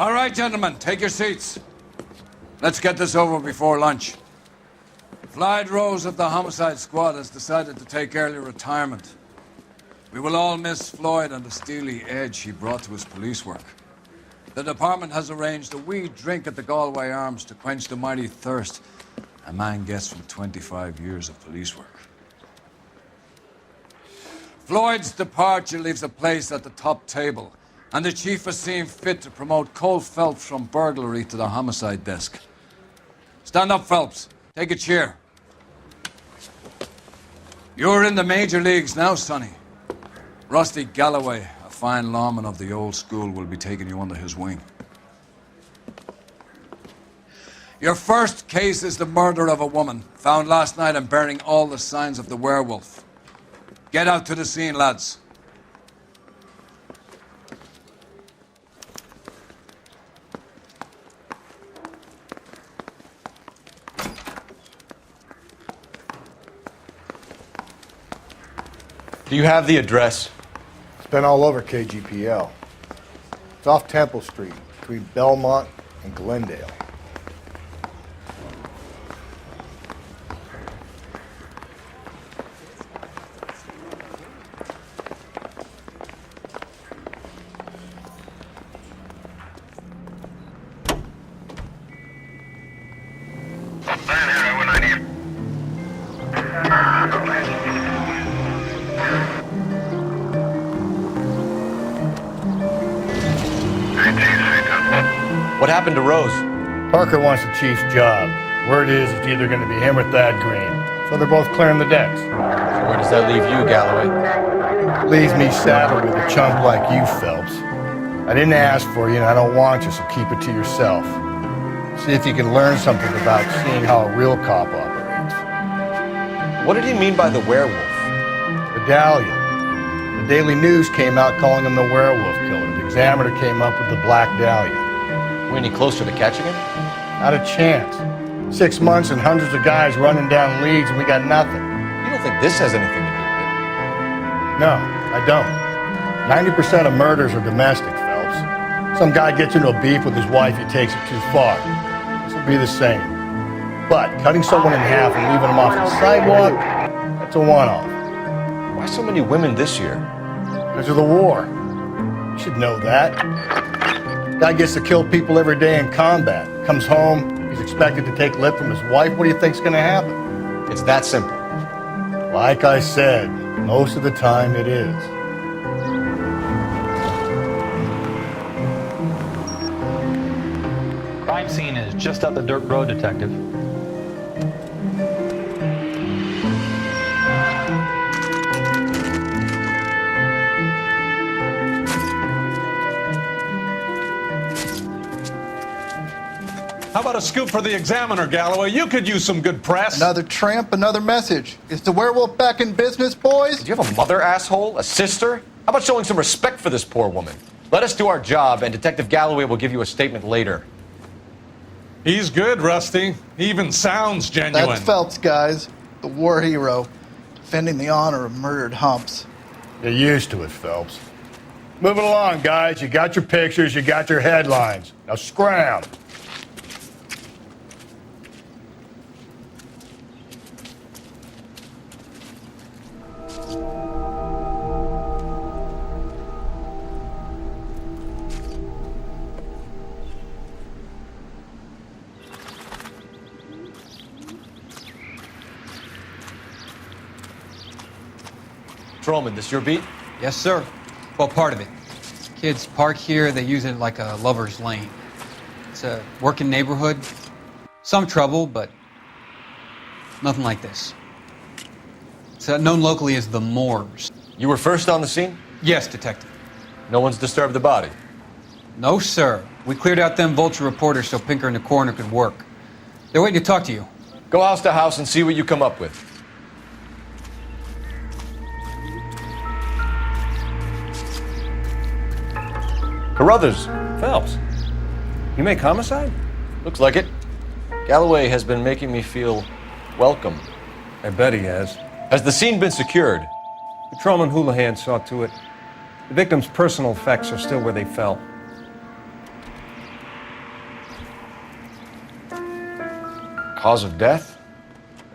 All right, gentlemen, take your seats. Let's get this over before lunch. Floyd Rose of the Homicide Squad has decided to take early retirement. We will all miss Floyd and the steely edge he brought to his police work. The department has arranged a wee drink at the Galway Arms to quench the mighty thirst a man gets from 25 years of police work. Floyd's departure leaves a place at the top table, and the chief has seen fit to promote Cole Phelps from burglary to the homicide desk. Stand up, Phelps. Take a chair. You're in the major leagues now, Sonny. Rusty Galloway, a fine lawman of the old school, will be taking you under his wing. Your first case is the murder of a woman, found last night and bearing all the signs of the werewolf. Get out to the scene, lads. Do you have the address? It's been all over KGPL. It's off Temple Street, between Belmont and Glendale. What happened to Rose? Parker wants the chief's job. Word is it's either going to be him or Thad Green. So they're both clearing the decks. So where does that leave you, Galloway? Leaves me saddled with a chump like you, Phelps. I didn't ask for you and I don't want you, so keep it to yourself. See if you can learn something about seeing how a real cop operates. What did he mean by the werewolf? The Dahlia. The Daily News came out calling him the werewolf killer. The Examiner came up with the Black Dahlia. We any closer to catching him? Not a chance. 6 months and hundreds of guys running down leads and we got nothing. You don't think this has anything to do with it? No, I don't. 90% of murders are domestic, Phelps. Some guy gets into a beef with his wife, he takes it too far. This will be the same. But cutting someone in half and leaving them off the sidewalk, that's a one-off. Why so many women this year? Because of the war. You should know that. Guy gets to kill people every day in combat. Comes home, he's expected to take lip from his wife. What do you think's gonna happen? It's that simple. Like I said, most of the time it is. Crime scene is just up the dirt road, Detective. How about a scoop for the Examiner, Galloway? You could use some good press. Another tramp, another message. Is the werewolf back in business, boys? Do you have a mother, asshole? A sister? How about showing some respect for this poor woman? Let us do our job, and Detective Galloway will give you a statement later. He's good, Rusty. He even sounds genuine. That's Phelps, guys. The war hero. Defending the honor of murdered humps. You're used to it, Phelps. Move it along, guys. You got your pictures, you got your headlines. Now scram. Patrolman, this your beat? Yes, sir. Well, part of it. Kids park here, they use it like a lover's lane. It's a working neighborhood. Some trouble, but nothing like this. It's known locally as the Moors. You were first on the scene? Yes, Detective. No one's disturbed the body? No, sir. We cleared out them vulture reporters so Pinker and the coroner could work. They're waiting to talk to you. Go house to house and see what you come up with. Carruthers. Phelps, you make homicide? Looks like it. Galloway has been making me feel welcome. I bet he has. Has the scene been secured? Patrolman Houlihan saw to it. The victim's personal effects are still where they fell. Cause of death?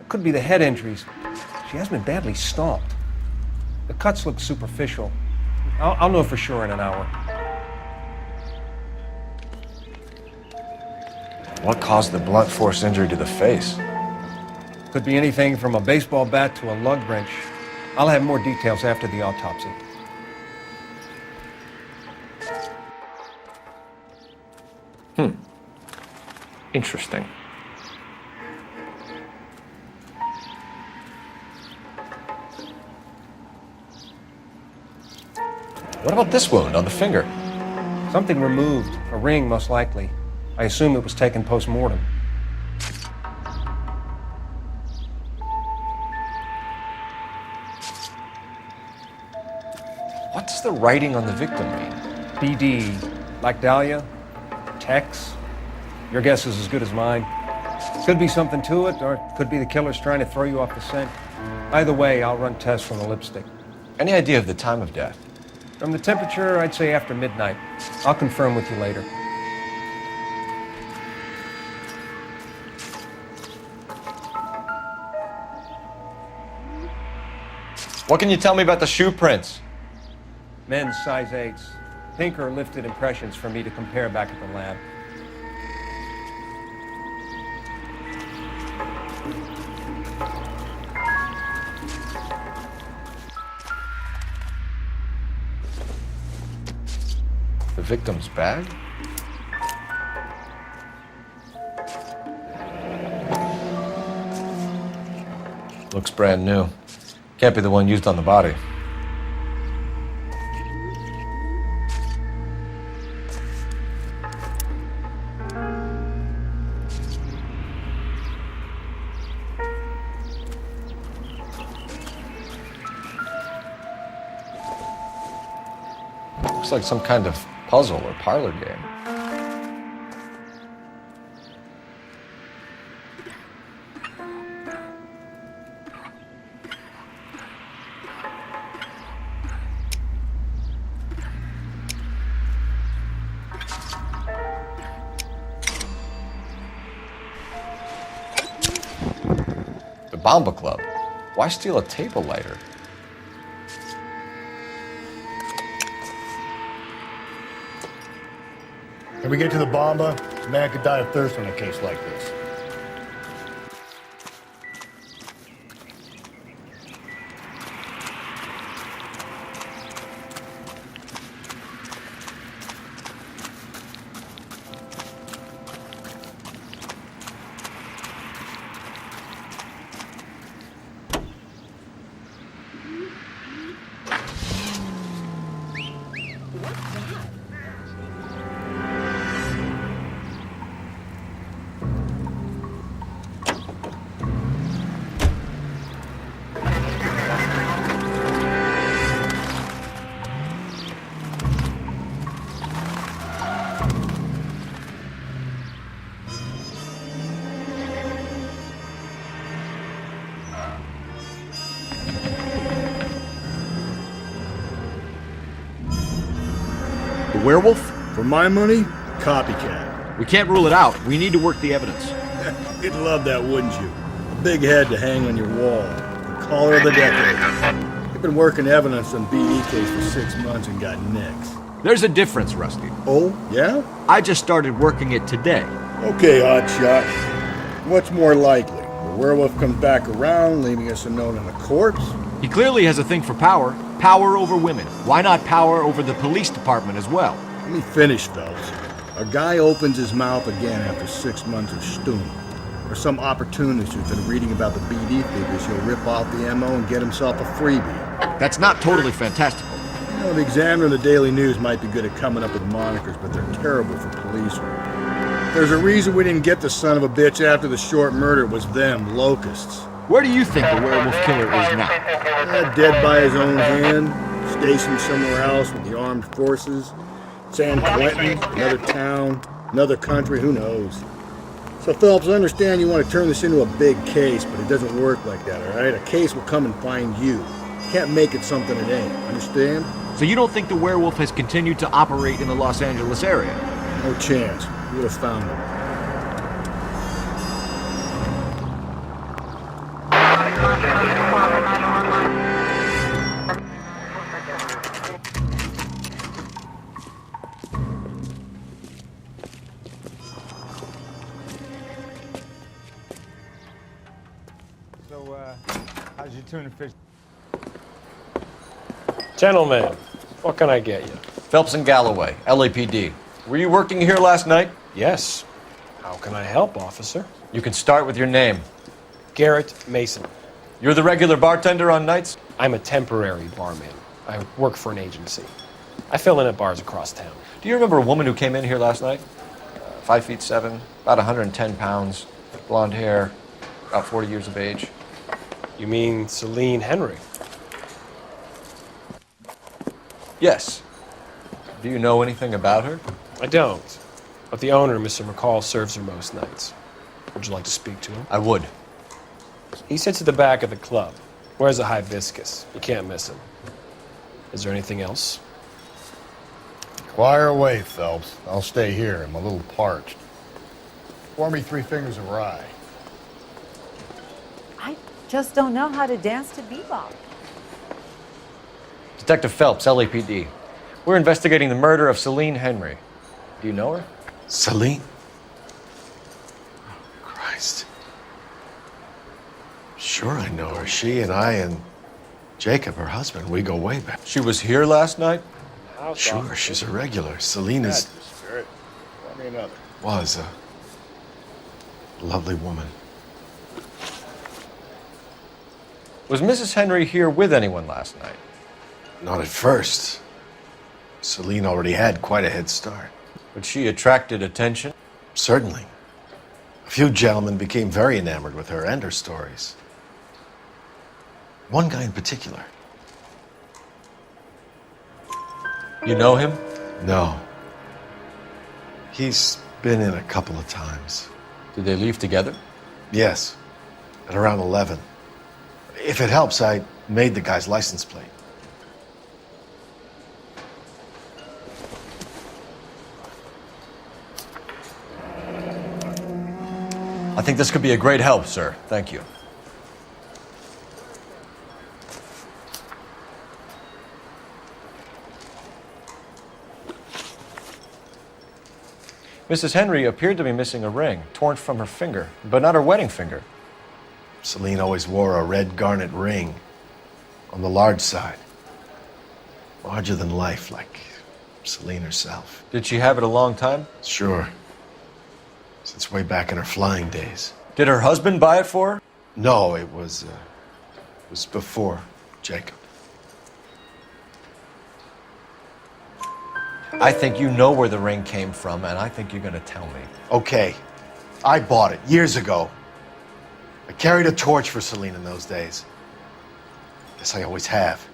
It could be the head injuries. She has been badly stomped. The cuts look superficial. I'll know for sure in an hour. What caused the blunt force injury to the face? Could be anything from a baseball bat to a lug wrench. I'll have more details after the autopsy. Interesting. What about this wound on the finger? Something removed. A ring, most likely. I assume it was taken post-mortem. What does the writing on the victim mean? BD. Like Dahlia? Tex? Your guess is as good as mine. Could be something to it, or it could be the killer's trying to throw you off the scent. Either way, I'll run tests from the lipstick. Any idea of the time of death? From the temperature, I'd say after midnight. I'll confirm with you later. What can you tell me about the shoe prints? Men's size 8s. Pinker lifted impressions for me to compare back at the lab. The victim's bag? Looks brand new. Can't be the one used on the body. Looks like some kind of puzzle or parlor game. The Bomba Club. Why steal a table lighter? Can we get to the Bomba? A man could die of thirst on a case like this. The werewolf? For my money, copycat. We can't rule it out. We need to work the evidence. You'd love that, wouldn't you? A big head to hang on your wall. The caller of the decade. You've been working evidence on BD case for 6 months and got nicks. There's a difference, Rusty. Oh, yeah? I just started working it today. Okay, Oddshot. What's more likely? The werewolf comes back around, leaving us a note on the corpse? He clearly has a thing for power. Power over women. Why not power over the police department as well? Let me finish, fellas. A guy opens his mouth again after 6 months of stewing. Or some opportunist who's been reading about the BD figures, he'll rip off the MO and get himself a freebie. That's not totally fantastical. You know, the Examiner and the Daily News might be good at coming up with monikers, but they're terrible for police work. There's a reason we didn't get the son of a bitch after the short murder. It was them, locusts. Where do you think the werewolf killer is now? Dead by his own hand, stationed somewhere else with the armed forces. San Quentin, another town, another country, who knows? So, Phelps, I understand you want to turn this into a big case, but it doesn't work like that, all right? A case will come and find you. You can't make it something it ain't, understand? So you don't think the werewolf has continued to operate in the Los Angeles area? No chance. You would have found him. How's your tuna fish? Gentlemen, what can I get you? Phelps and Galloway, LAPD. Were you working here last night? Yes. How can I help, officer? You can start with your name. Garrett Mason. You're the regular bartender on nights? I'm a temporary barman. I work for an agency. I fill in at bars across town. Do you remember a woman who came in here last night? 5'7", about 110 pounds, blonde hair, about 40 years of age. You mean Celine Henry? Yes. Do you know anything about her? I don't. But the owner, Mr. McCall, serves her most nights. Would you like to speak to him? I would. He sits at the back of the club. Wears a hibiscus. You can't miss him. Is there anything else? Fire away, Phelps. I'll stay here. I'm a little parched. Pour me 3 fingers of rye. I just don't know how to dance to bebop. Detective Phelps, LAPD. We're investigating the murder of Celine Henry. Do you know her? Celine? Oh, Christ. Sure I know her. She and I and Jacob, her husband, we go way back. She was here last night? Sure, she's a regular. Celine is... Spirit. Pour me another. Was a lovely woman. Was Mrs. Henry here with anyone last night? Not at first. Celine already had quite a head start. But she attracted attention? Certainly. A few gentlemen became very enamored with her and her stories. One guy in particular. You know him? No. He's been in a couple of times. Did they leave together? Yes. At around 11. If it helps, I made the guy's license plate. I think this could be a great help, sir. Thank you. Mrs. Henry appeared to be missing a ring, torn from her finger, but not her wedding finger. Celine always wore a red garnet ring on the large side. Larger than life, like Celine herself. Did she have it a long time? Sure. Since way back in her flying days. Did her husband buy it for her? No, it was before Jacob. I think you know where the ring came from, and I think you're going to tell me. Okay. I bought it years ago. I carried a torch for Celine in those days. Guess I always have.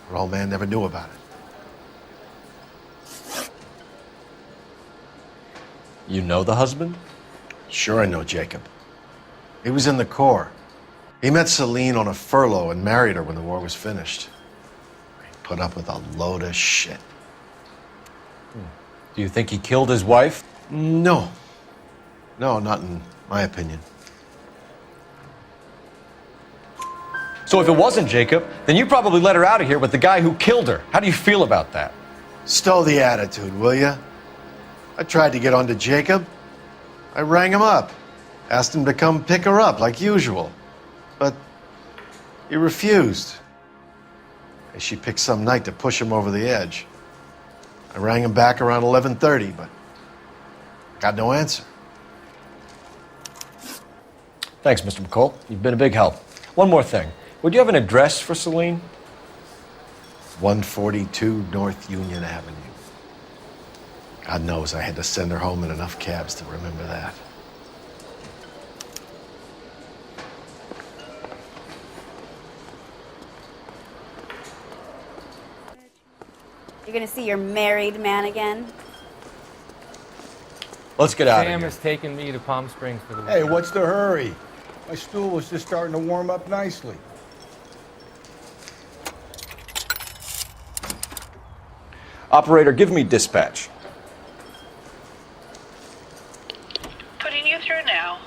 Her old man never knew about it. You know the husband? Sure I know Jacob. He was in the Corps. He met Celine on a furlough and married her when the war was finished. He put up with a load of shit. Do you think he killed his wife? No. No, not in my opinion. So if it wasn't Jacob, then you probably let her out of here with the guy who killed her. How do you feel about that? Stow the attitude, will ya? I tried to get onto Jacob. I rang him up. Asked him to come pick her up, like usual. But he refused. She picked some night to push him over the edge. I rang him back around 11:30, but got no answer. Thanks, Mr. McCall. You've been a big help. One more thing. Would you have an address for Celine? 142 North Union Avenue. God knows I had to send her home in enough cabs to remember that. You're gonna see your married man again? Let's get out of Sam here. has taken me to Palm Springs for the Hey, weekend. what's the hurry? My stool was just starting to warm up nicely. Operator, give me dispatch. Putting you through now.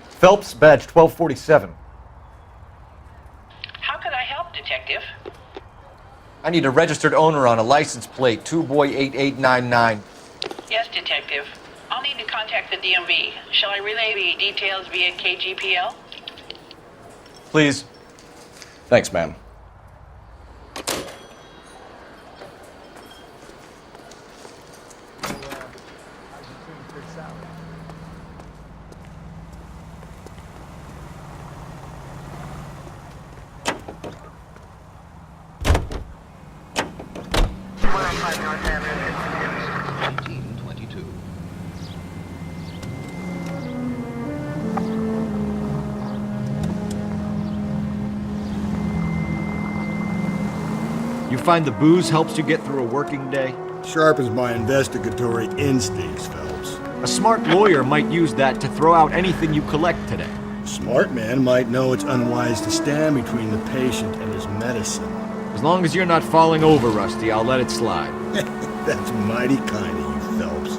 Phelps, badge 1247. How could I help, Detective? I need a registered owner on a license plate, 2boy8899. Yes, Detective. I'll need to contact contact the DMV. Shall I relay the details via KGPL? Please. Thanks, ma'am. You find the booze helps you get through a working day? Sharpens my investigatory instincts, Phelps. A smart lawyer might use that to throw out anything you collect today. A smart man might know it's unwise to stand between the patient and his medicine. As long as you're not falling over, Rusty, I'll let it slide. That's mighty kind of you, Phelps.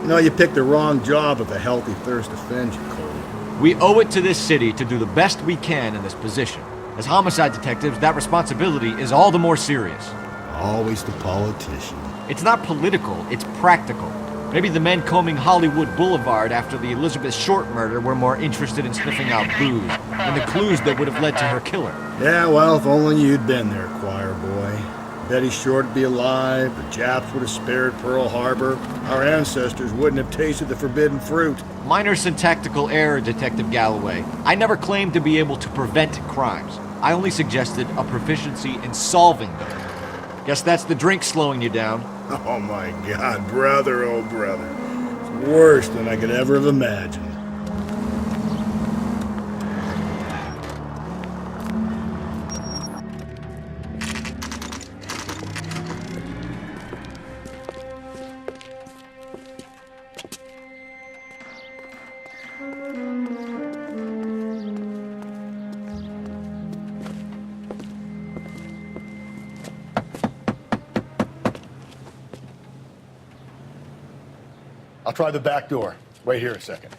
You know, you picked the wrong job if a healthy thirst offends you, Cole. We owe it to this city to do the best we can in this position. As homicide detectives, that responsibility is all the more serious. Always the politician. It's not political, it's practical. Maybe the men combing Hollywood Boulevard after the Elizabeth Short murder were more interested in sniffing out booze than the clues that would have led to her killer. Yeah, well, if only you'd been there, choir boy. Betty Short would be alive, the Japs would have spared Pearl Harbor, our ancestors wouldn't have tasted the forbidden fruit. Minor syntactical error, Detective Galloway. I never claimed to be able to prevent crimes. I only suggested a proficiency in solving them. Guess that's the drink slowing you down. Oh my God, brother, oh brother. It's worse than I could ever have imagined. I'll try the back door. Wait here a second.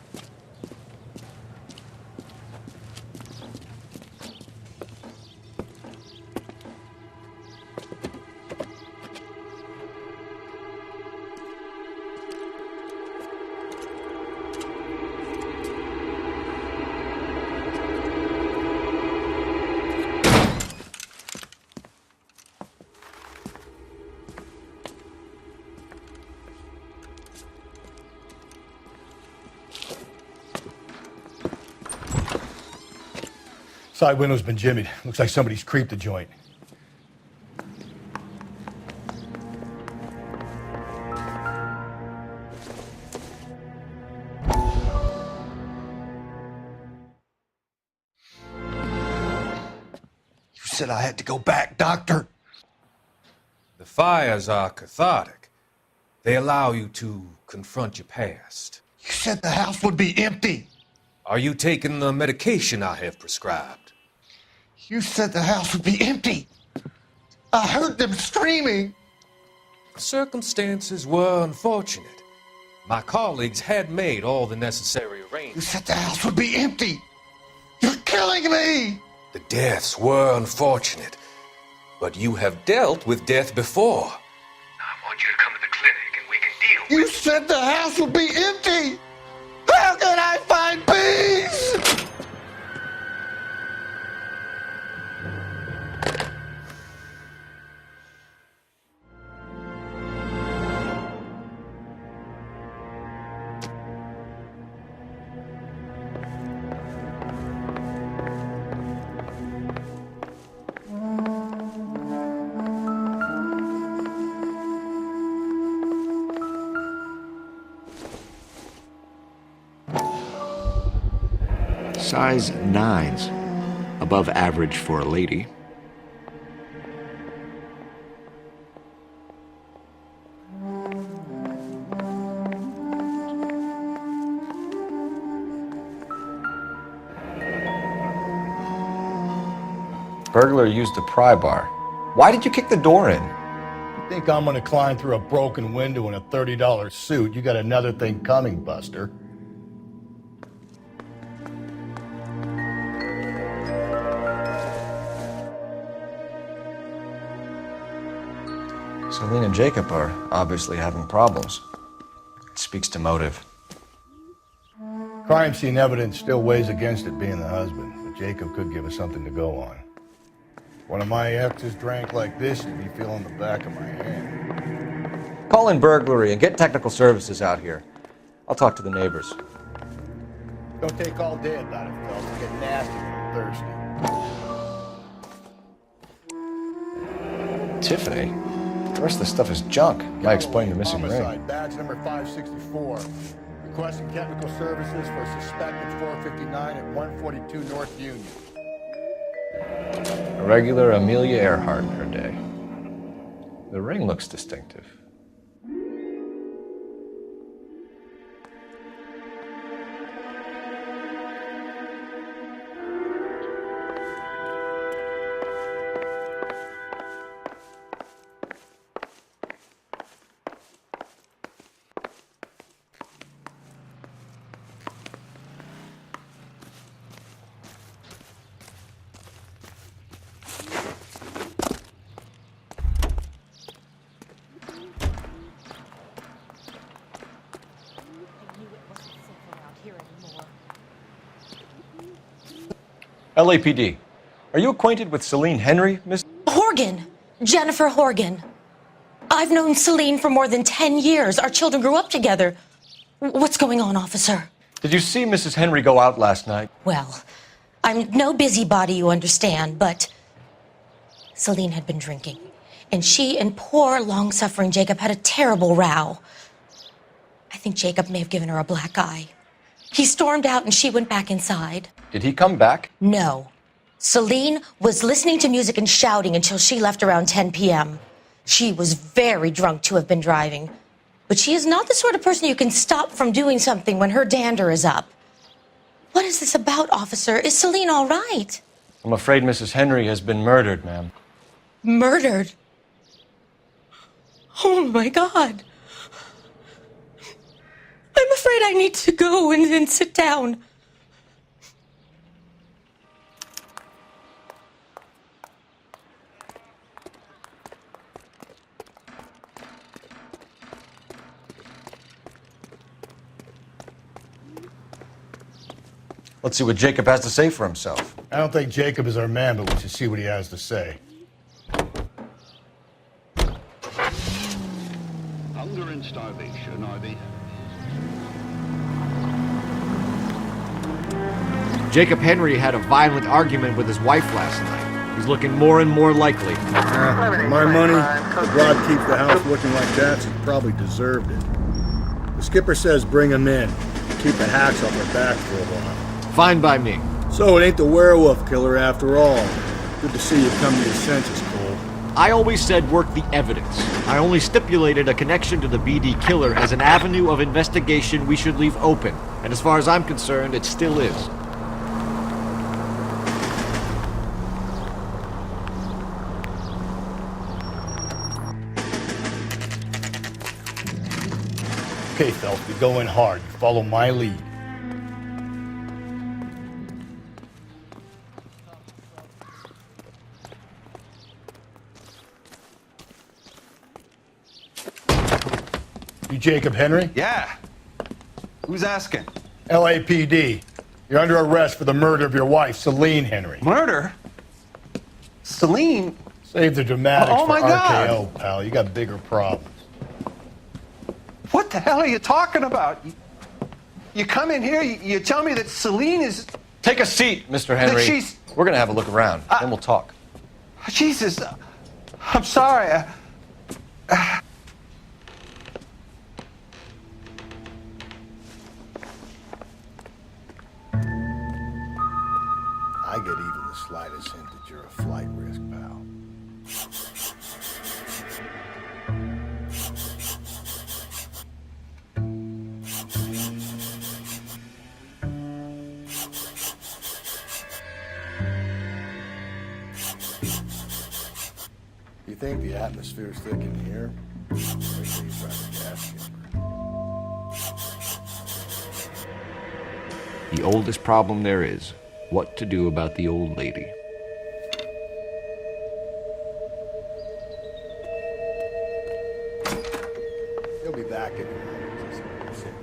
Side window's been jimmied. Looks like somebody's creeped the joint. You said I had to go back, Doctor. The fires are cathartic. They allow you to confront your past. You said the house would be empty. Are you taking the medication I have prescribed? You said the house would be empty. I heard them screaming. Circumstances were unfortunate. My colleagues had made all the necessary arrangements. You said the house would be empty. You're killing me. The deaths were unfortunate, but you have dealt with death before. I want you to come to the clinic and we can deal with it. You said the house would be empty. How can I find peace? Size 9s. Above average for a lady. Burglar used a pry bar. Why did you kick the door in? You think I'm gonna climb through a broken window in a $30 suit? You got another thing coming, Buster. Celine and Jacob are obviously having problems. It speaks to motive. Crime scene evidence still weighs against it being the husband, but Jacob could give us something to go on. If one of my exes drank like this, you'd be feeling the back of my hand. Call in burglary and get technical services out here. I'll talk to the neighbors. Don't take all day about it, fellas. It's getting nasty when I'm thirsty. Tiffany? The rest of the stuff is junk. Might explain the missing ring. Homicide, badge number 564. Requesting technical services for suspected 459 at 142 North Union. A regular Amelia Earhart in her day. The ring looks distinctive. LAPD. Are you acquainted with Celine Henry, Miss? Horgan. Jennifer Horgan. I've known Celine for more than 10 years. Our children grew up together. What's going on, officer? Did you see Mrs. Henry go out last night? Well, I'm no busybody, you understand, but Celine had been drinking. And she and poor, long-suffering Jacob had a terrible row. I think Jacob may have given her a black eye. He stormed out and she went back inside. Did he come back? No. Celine was listening to music and shouting until she left around 10 p.m. She was very drunk to have been driving. But she is not the sort of person you can stop from doing something when her dander is up. What is this about, officer? Is Celine all right? I'm afraid Mrs. Henry has been murdered, ma'am. Murdered? Oh, my God. I'm afraid I need to go and sit down. Let's see what Jacob has to say for himself. I don't think Jacob is our man, but we should see what he has to say. Hunger and starvation are the... Jacob Henry had a violent argument with his wife last night. He's looking more and more likely. For my money, if Rod keeps the house looking like that, he probably deserved it. The skipper says bring him in. Keep the hacks off our backs for a while. Fine by me. So it ain't the werewolf killer after all. Good to see you come to your senses, Cole. I always said work the evidence. I only stipulated a connection to the BD killer as an avenue of investigation we should leave open. And as far as I'm concerned, it still is. Okay, Phelps, we go in hard. You follow my lead. You Jacob Henry? Yeah. Who's asking? LAPD. You're under arrest for the murder of your wife, Celine Henry. Murder? Celine? Save the dramatics Oh, for my RKO, God. pal. You got bigger problems. What the hell are you talking about? You come in here, you tell me that Celine is... Take a seat, Mr. Henry. That she's... We're going to have a look around, then we'll talk. Jesus, I'm sorry. I get even the slightest hint that you're a flight risk, pal. You think the atmosphere's thick in here? Wait till you try the gas chamber. The oldest problem there is, what to do about the old lady. He'll be back in a moment. Sit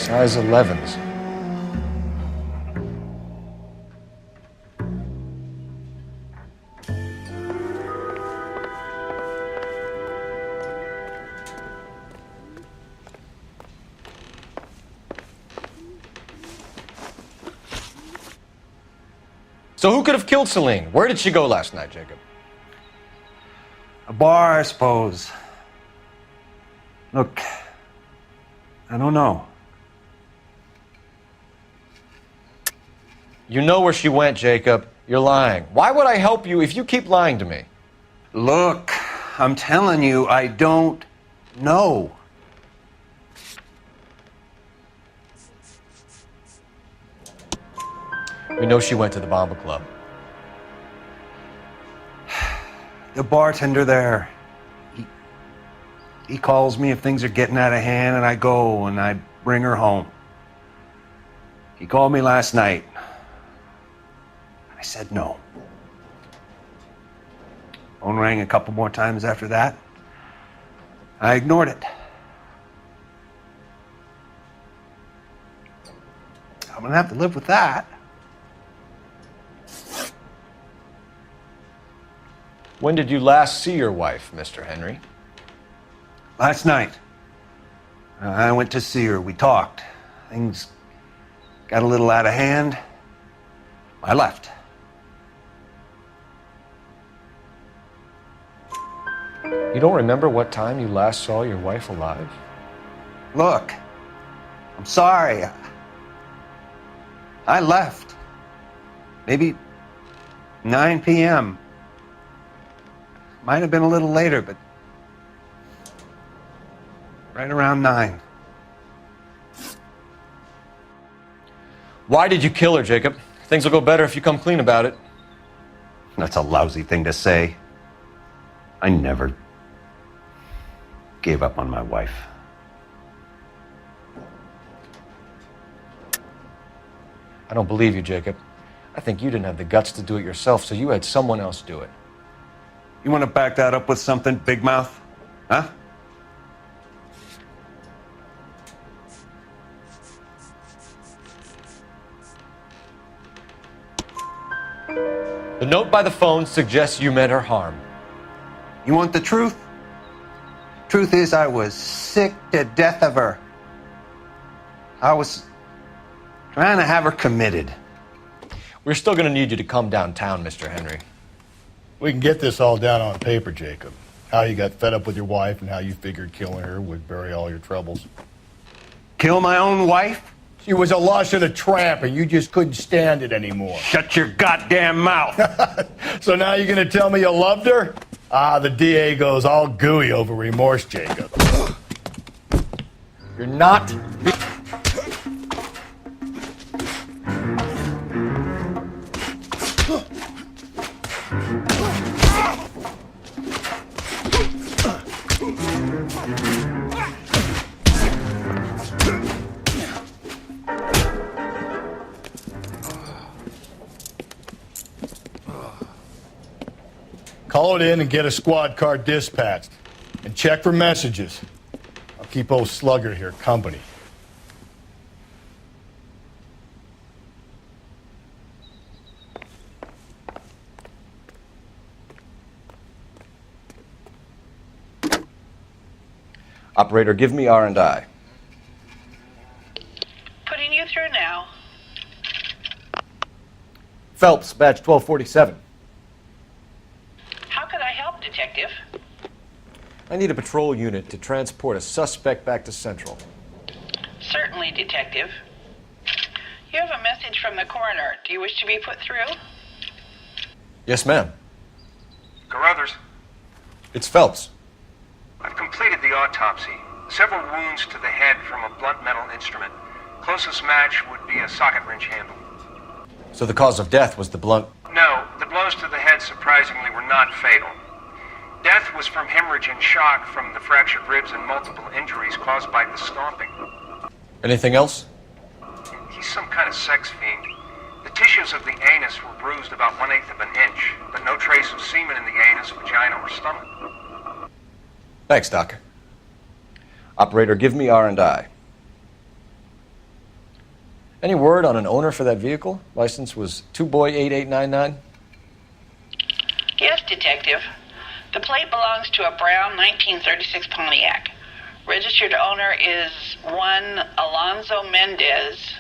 Size 11s. So who could have killed Celine? Where did she go last night, Jacob? A bar, I suppose. Look, I don't know. You know where she went, Jacob. You're lying. Why would I help you if you keep lying to me? Look, I'm telling you, I don't know. We know she went to the Bomba Club. The bartender there, he calls me if things are getting out of hand, and I go and I bring her home. He called me last night. I said no. Phone rang a couple more times after that. I ignored it. I'm gonna have to live with that. When did you last see your wife, Mr. Henry? Last night. I went to see her. We talked. Things got a little out of hand. I left. You don't remember what time you last saw your wife alive? Look, I'm sorry. I left. Maybe 9 p.m. Might have been a little later, but right around 9. Why did you kill her, Jacob? Things will go better if you come clean about it. That's a lousy thing to say. I never gave up on my wife. I don't believe you, Jacob. I think you didn't have the guts to do it yourself, so you had someone else do it. You want to back that up with something, big mouth? Huh? The note by the phone suggests you meant her harm. You want the truth? Truth is, I was sick to death of her. I was trying to have her committed. We're still going to need you to come downtown, Mr. Henry. We can get this all down on paper, Jacob. How you got fed up with your wife and how you figured killing her would bury all your troubles. Kill my own wife? She was a lush and a tramp, and you just couldn't stand it anymore. Shut your goddamn mouth. So now you're going to tell me you loved her? Ah, the DA goes all gooey over remorse, Jacob. You're not... Call it in and get a squad car dispatched. And check for messages. I'll keep old Slugger here company. Operator, give me R&I. Putting you through now. Phelps, badge 1247. How could I help, Detective? I need a patrol unit to transport a suspect back to Central. Certainly, Detective. You have a message from the coroner. Do you wish to be put through? Yes, ma'am. Carruthers, It's Phelps. I've completed the autopsy. Several wounds to the head from a blunt metal instrument. Closest match would be a socket wrench handle. So the cause of death was the blunt... No, the blows to the head surprisingly were not fatal. Death was from hemorrhage and shock from the fractured ribs and multiple injuries caused by the stomping. Anything else? He's some kind of sex fiend. The tissues of the anus were bruised about 1/8 of an inch, but no trace of semen in the anus, vagina, or stomach. Thanks, Doc. Operator, give me R&I. Any word on an owner for that vehicle? License was 2boy8899. Yes, Detective. The plate belongs to a brown 1936 Pontiac. Registered owner is one Alonzo Mendez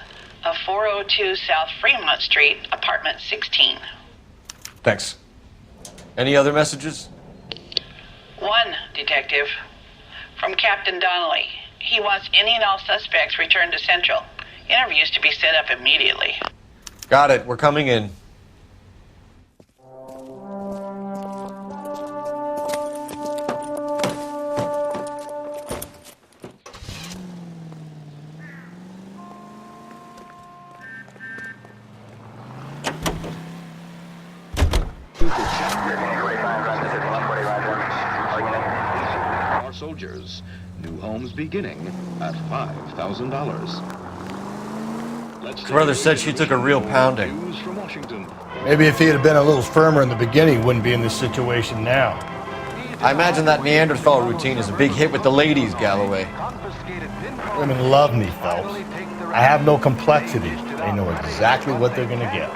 of 402 South Fremont Street, apartment 16. Thanks. Any other messages? One, Detective. From Captain Donnelly. He wants any and all suspects returned to Central. Interviews to be set up immediately. Got it. We're coming in. Our soldiers. New homes beginning at $5,000. Brother said she took a real pounding. Maybe if he had been a little firmer in the beginning, he wouldn't be in this situation now. I imagine that Neanderthal routine is a big hit with the ladies, Galloway. Women love me, Phelps. I have no complexity. They know exactly what they're gonna get.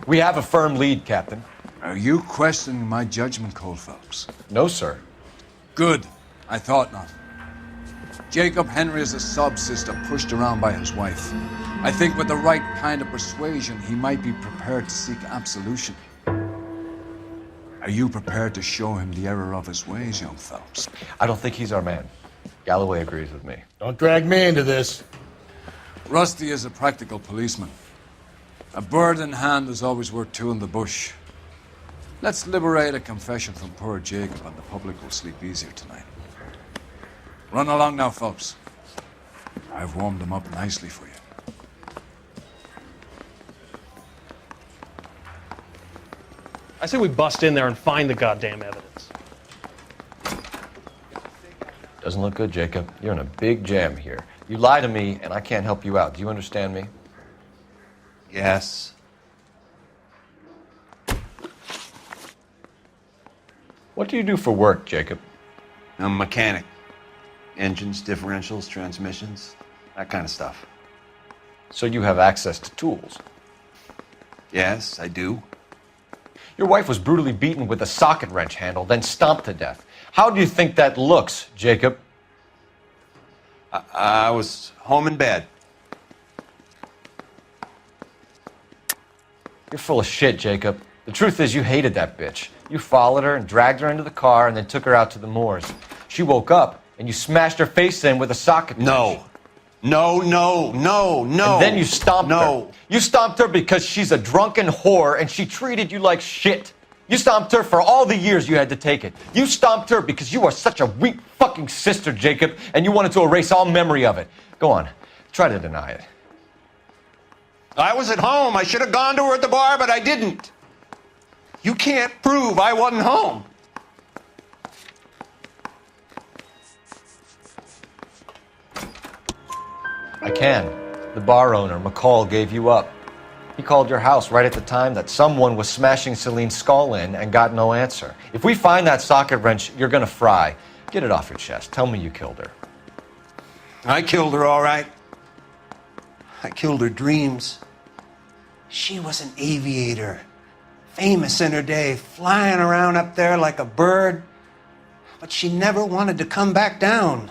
We have a firm lead, Captain. Are you questioning my judgment call, Phelps? No, sir. Good. I thought not. Jacob Henry is a sub-sister pushed around by his wife. I think with the right kind of persuasion, he might be prepared to seek absolution. Are you prepared to show him the error of his ways, young Phelps? I don't think he's our man. Galloway agrees with me. Don't drag me into this. Rusty is a practical policeman. A bird in hand is always worth two in the bush. Let's liberate a confession from poor Jacob, and the public will sleep easier tonight. Run along now, Phelps. I've warmed them up nicely for you. I say we bust in there and find the goddamn evidence. Doesn't look good, Jacob. You're in a big jam here. You lie to me, and I can't help you out. Do you understand me? Yes. What do you do for work, Jacob? I'm a mechanic. Engines, differentials, transmissions, that kind of stuff. So you have access to tools? Yes, I do. Your wife was brutally beaten with a socket wrench handle, then stomped to death. How do you think that looks, Jacob? I was home in bed. You're full of shit, Jacob. The truth is you hated that bitch. You followed her and dragged her into the car and then took her out to the moors. She woke up and you smashed her face in with a socket wrench. No. And then you stomped her. You stomped her because she's a drunken whore and she treated you like shit. You stomped her for all the years you had to take it. You stomped her because you are such a weak fucking sister, Jacob, and you wanted to erase all memory of it. Go on. Try to deny it. I was at home. I should have gone to her at the bar, but I didn't. You can't prove I wasn't home. I can. The bar owner, McCall, gave you up. He called your house right at the time that someone was smashing Celine's skull in and got no answer. If we find that socket wrench, you're gonna fry. Get it off your chest. Tell me you killed her. I killed her, all right. I killed her dreams. She was an aviator, famous in her day, flying around up there like a bird, but she never wanted to come back down.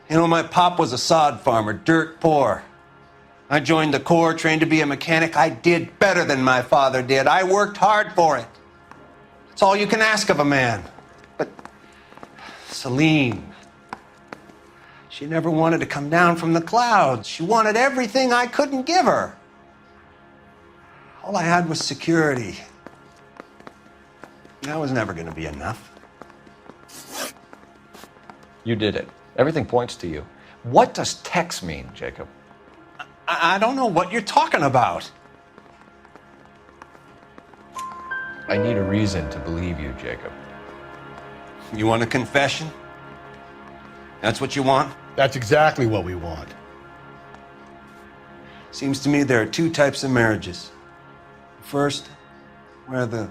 You know, my pop was a sod farmer, dirt poor. I joined the Corps, trained to be a mechanic. I did better than my father did. I worked hard for it. That's all you can ask of a man. But Celine, she never wanted to come down from the clouds. She wanted everything I couldn't give her. All I had was security. That was never going to be enough. You did it. Everything points to you. What does Tex mean, Jacob? I don't know what you're talking about. I need a reason to believe you, Jacob. You want a confession? That's what you want? That's exactly what we want. Seems to me there are two types of marriages. First, where the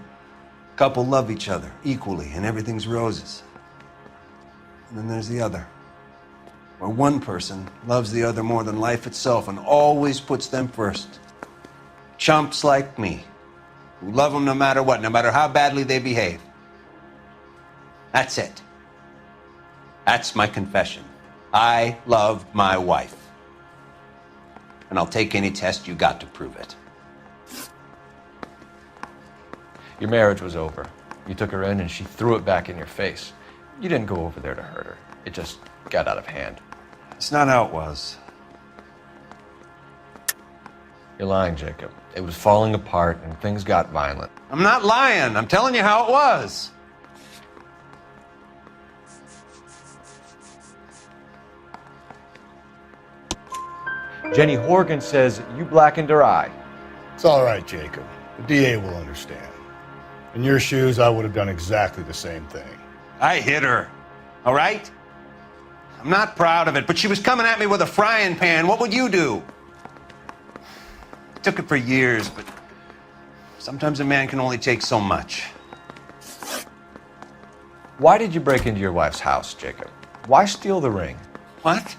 couple love each other equally and everything's roses. And then there's the other, where one person loves the other more than life itself and always puts them first. Chumps like me, who love them no matter what, no matter how badly they behave. That's it. That's my confession. I love my wife. And I'll take any test you got to prove it. Your marriage was over. You took her in and she threw it back in your face. You didn't go over there to hurt her. It just got out of hand. It's not how it was. You're lying, Jacob. It was falling apart and things got violent. I'm not lying. I'm telling you how it was. Jenny Horgan says you blackened her eye. It's all right, Jacob. The DA will understand. In your shoes, I would have done exactly the same thing. I hit her, all right? I'm not proud of it, but she was coming at me with a frying pan. What would you do? It took it for years, but sometimes a man can only take so much. Why did you break into your wife's house, Jacob? Why steal the ring? What?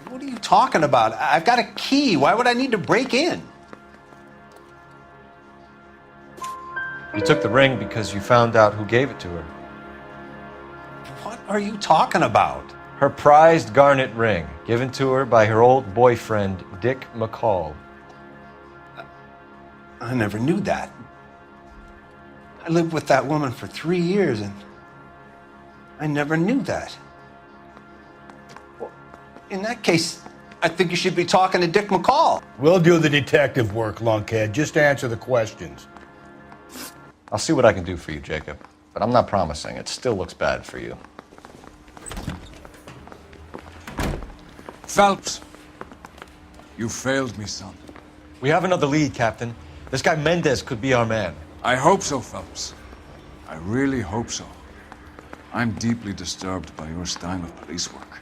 What are you talking about? I've got a key. Why would I need to break in? You took the ring because you found out who gave it to her. What are you talking about? Her prized garnet ring, given to her by her old boyfriend, Dick McCall. I never knew that. I lived with that woman for 3 years, and I never knew that. Well, in that case, I think you should be talking to Dick McCall. We'll do the detective work, lunkhead. Just answer the questions. I'll see what I can do for you, Jacob. But I'm not promising. It still looks bad for you. Phelps, you failed me, son. We have another lead, Captain. This guy Mendez could be our man. I hope so, Phelps. I really hope so. I'm deeply disturbed by your style of police work.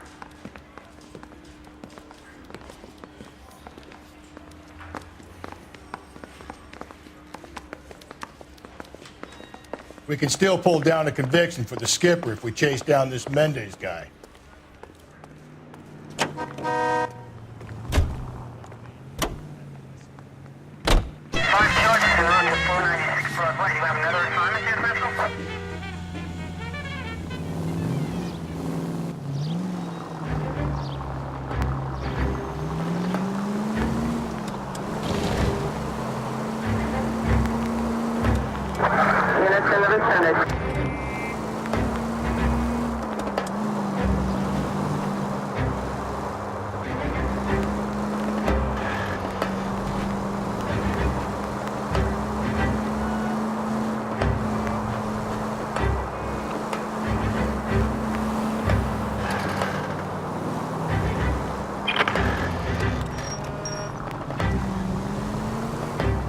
We can still pull down a conviction for the skipper if we chase down this Mendez guy.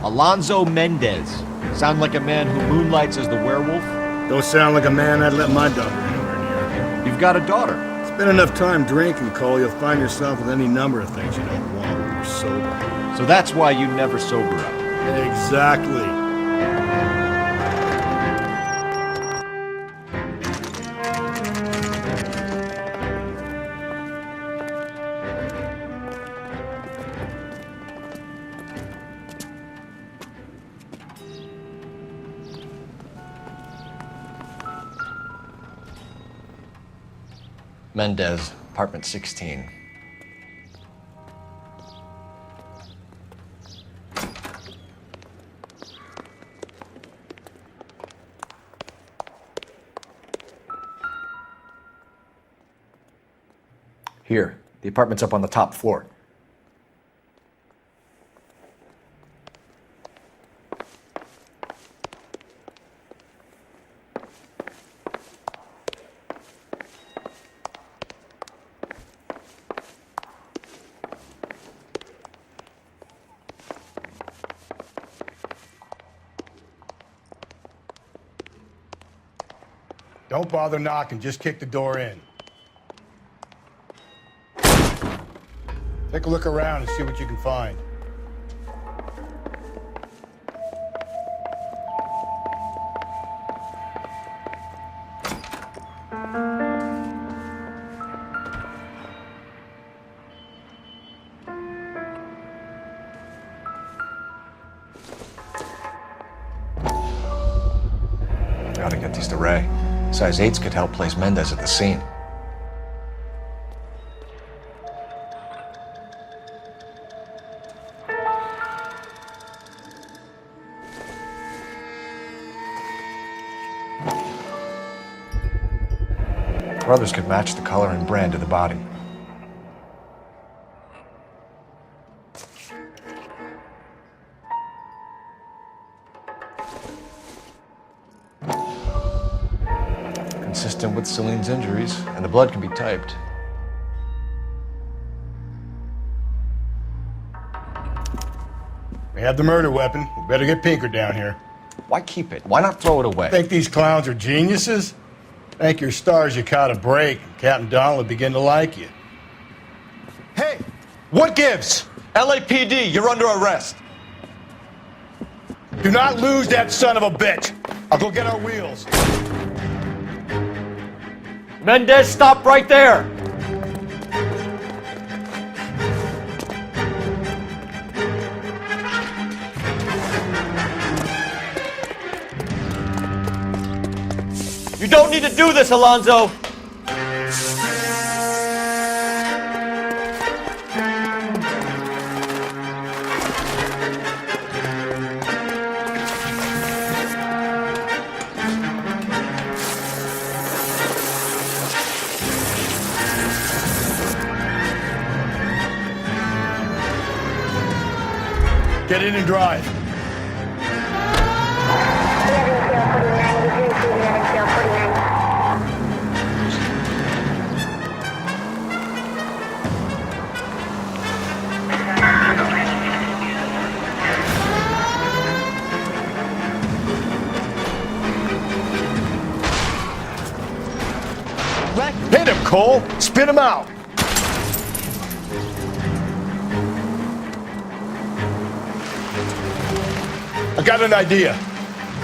Alonzo Mendez. Sound like a man who moonlights as the werewolf? Don't sound like a man I'd let my daughter anywhere near. You've got a daughter. Spend enough time drinking, Cole, you'll find yourself with any number of things you don't want when you're sober. So that's why you never sober up. Exactly. Mendez, apartment 16. Here, the apartment's up on the top floor. Don't bother knocking, just kick the door in. Take a look around and see what you can find. Gotta get these to Ray. Size 8s could help place Mendez at the scene. Brothers could match the color and brand of the body. Consistent with Celine's injuries, and the blood can be typed. We have the murder weapon. We better get Pinker down here. Why keep it? Why not throw it away? Think these clowns are geniuses? Thank your stars you caught a break. Captain Donald will begin to like you. Hey, what gives? LAPD, you're under arrest. Do not lose that son of a bitch. I'll go get our wheels. Mendez, stop right there. You don't need to do this, Alonzo. Get in and drive. Hit him, Cole. Spit him out. I got an idea.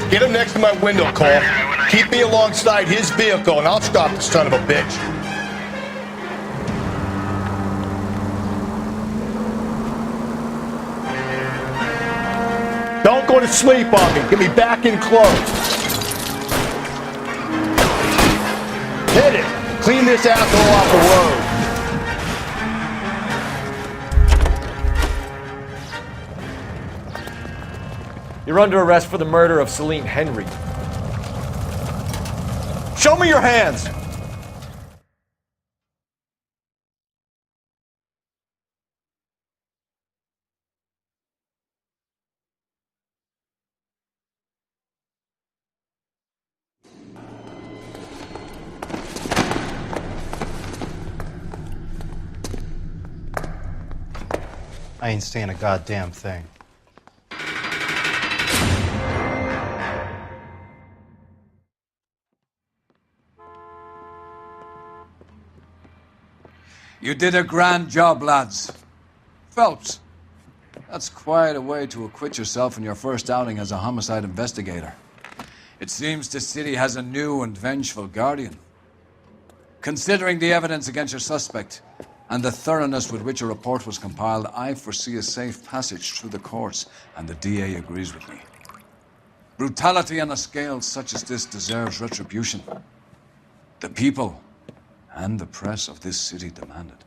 Get him next to my window, Cole. Keep me alongside his vehicle, and I'll stop the son of a bitch. Don't go to sleep on me. Get me back in close. Hit it. Clean this asshole off the road. You're under arrest for the murder of Celine Henry. Show me your hands! I ain't saying a goddamn thing. You did a grand job, lads. Phelps, that's quite a way to acquit yourself in your first outing as a homicide investigator. It seems the city has a new and vengeful guardian. Considering the evidence against your suspect and the thoroughness with which a report was compiled, I foresee a safe passage through the courts, and the DA agrees with me. Brutality on a scale such as this deserves retribution. The people and the press of this city demand it.